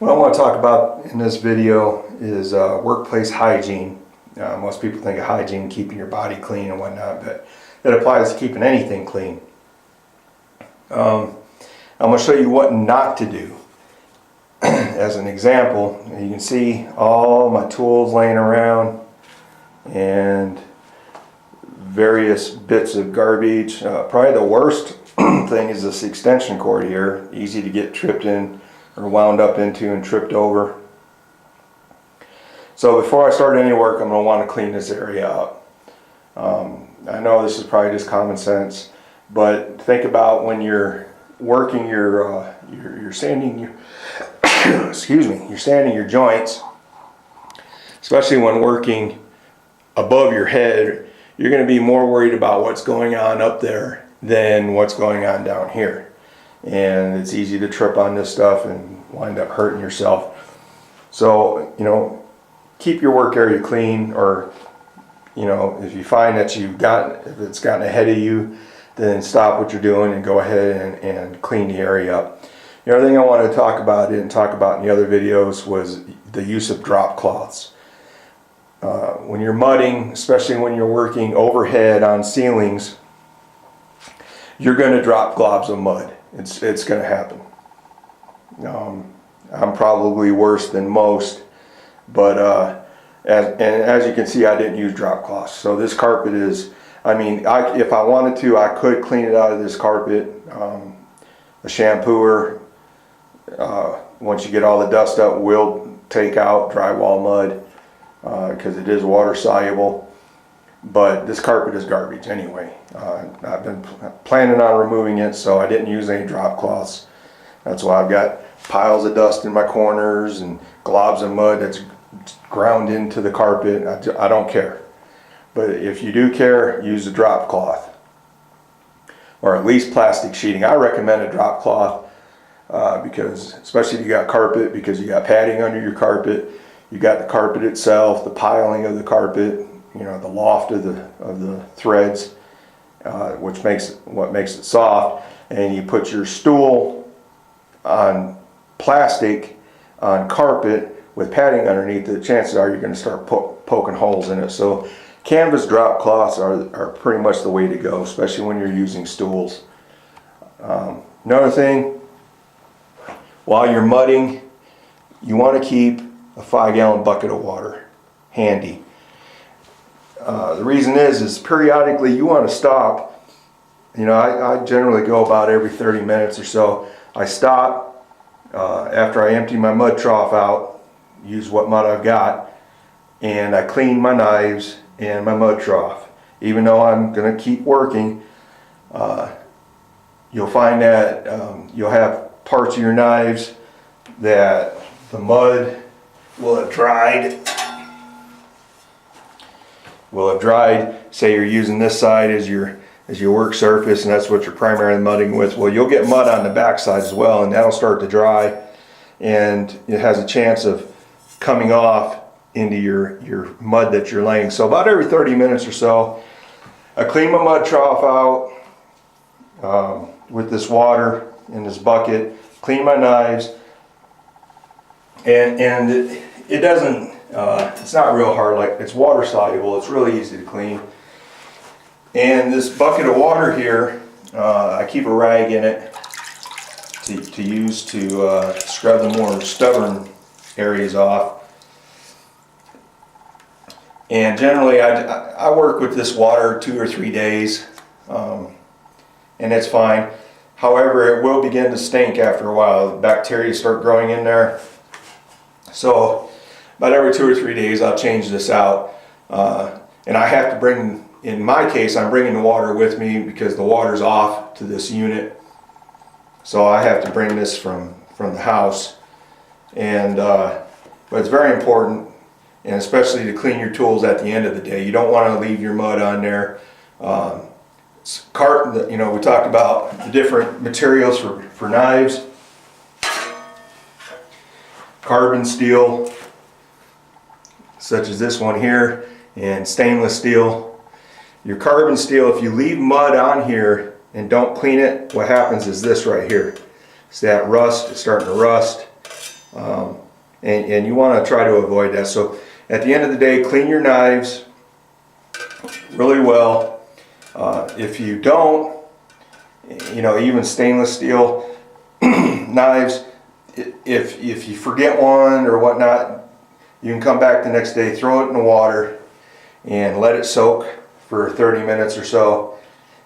What I want to talk about in this video is workplace hygiene. Most people think of hygiene, keeping your body clean and whatnot, but it applies to keeping anything clean. I'm going to show you what not to do. As an example, you can see all my tools laying around and various bits of garbage. Probably the worst thing is this extension cord here. Easy to get tripped in or wound up into and tripped over. So before I start any work, I'm going to want to clean this area up. I know this is probably just common sense, but think about when you're working you're sanding your excuse me, you're sanding your joints, especially when working above your head. You're going to be more worried about what's going on up there than what's going on down here. And it's easy to trip on this stuff and wind up hurting yourself. So, keep your work area clean, or, if you find that if it's gotten ahead of you, then stop what you're doing and go ahead and clean the area up. The other thing I wanted to talk about, I didn't talk about in the other videos, was the use of drop cloths. When you're mudding, especially when you're working overhead on ceilings, you're going to drop globs of mud. It's going to happen. I'm probably worse than most, but as you can see, I didn't use drop cloths. So this carpet is, if I wanted to, I could clean it out of this carpet. A shampooer, once you get all the dust up, will take out drywall mud because it is water soluble. But this carpet is garbage anyway. I've been planning on removing it, so I didn't use any drop cloths. That's why I've got piles of dust in my corners and globs of mud that's ground into the carpet. I don't care. But if you do care, use a drop cloth, or at least plastic sheeting. I recommend a drop cloth because, especially if you got carpet, because you got padding under your carpet, you got the carpet itself, the piling of the carpet, the loft of the threads, which makes it soft. And you put your stool on plastic on carpet with padding underneath, the chances are you're going to start poking holes in it. So canvas drop cloths are pretty much the way to go, especially when you're using stools. Another thing, while you're mudding, you want to keep a 5-gallon bucket of water handy. The reason is periodically you want to stop. I generally go about every 30 minutes or so. I stop after I empty my mud trough out, use what mud I've got, and I clean my knives and my mud trough. Even though I'm going to keep working, you'll find that you'll have parts of your knives that the mud will have dried. Say you're using this side as your work surface, and that's what you're primarily mudding with. Well, you'll get mud on the back side as well, and that'll start to dry, and it has a chance of coming off into your mud that you're laying. So about every 30 minutes or so, I clean my mud trough out with this water in this bucket, clean my knives, and it doesn't, it's not real hard. Like, it's water soluble, it's really easy to clean. And this bucket of water here, I keep a rag in it to use to scrub the more stubborn areas off. And generally I work with this water 2 or 3 days, and it's fine. However, it will begin to stink after a while. The bacteria start growing in there. So about every 2 or 3 days I'll change this out. And I have to bring, in my case, I'm bringing the water with me because the water's off to this unit. So I have to bring this from the house. And but it's very important, and especially to clean your tools at the end of the day. You don't want to leave your mud on there. We talked about the different materials for knives. Carbon steel, such as this one here, and stainless steel. Your carbon steel, if you leave mud on here and don't clean it, what happens is this right here. See that rust? It's starting to rust. And you want to try to avoid that. So at the end of the day, clean your knives really well. If you don't, even stainless steel knives, if you forget one or whatnot, you can come back the next day, throw it in the water, and let it soak for 30 minutes or so,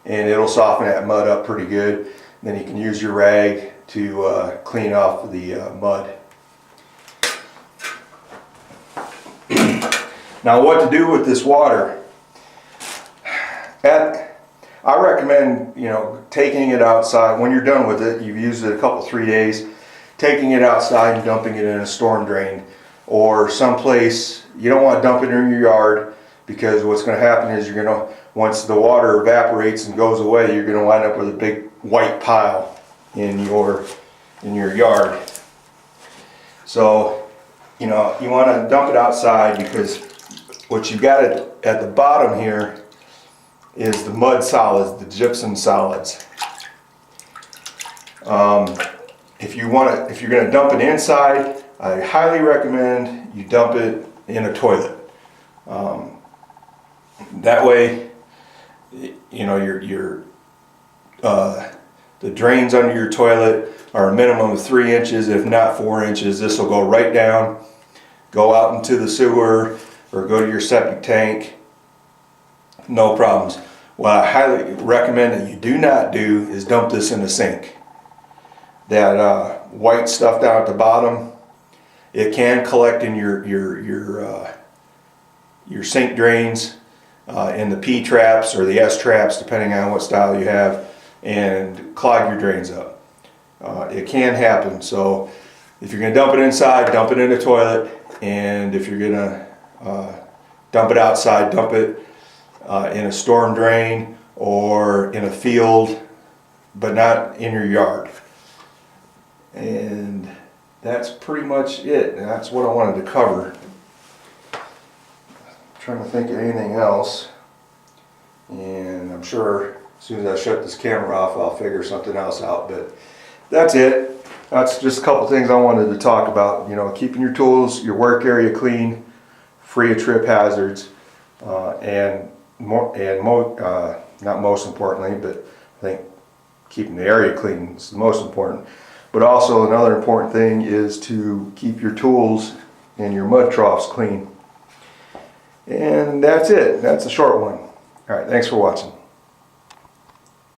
and it'll soften that mud up pretty good. Then you can use your rag to clean off the mud. Now, what to do with this water? I recommend, taking it outside. When you're done with it, you've used it a couple, 3 days, taking it outside and dumping it in a storm drain or someplace. You don't want to dump it in your yard, because what's going to happen is once the water evaporates and goes away, you're going to wind up with a big white pile in your yard. So, you want to dump it outside, because what you've got at the bottom here is the mud solids, the gypsum solids. If you're going to dump it inside, I highly recommend you dump it in a toilet. That way, the drains under your toilet are a minimum of 3 inches, if not 4 inches. This will go right down, go out into the sewer, or go to your septic tank. No problems. What I highly recommend that you do not do is dump this in the sink. That white stuff down at the bottom, it can collect in your sink drains, in the P traps or the S traps, depending on what style you have, and clog your drains up. It can happen. So if you're going to dump it inside, dump it in the toilet, and if you're going to dump it outside, dump it in a storm drain or in a field, but not in your yard. And that's pretty much it. And that's what I wanted to cover. I'm trying to think of anything else, and I'm sure as soon as I shut this camera off, I'll figure something else out. But that's it. That's just a couple things I wanted to talk about. Keeping your tools, your work area clean, free of trip hazards, not most importantly, but I think keeping the area clean is the most important. But also another important thing is to keep your tools and your mud troughs clean. And that's it. That's a short one. All right, thanks for watching.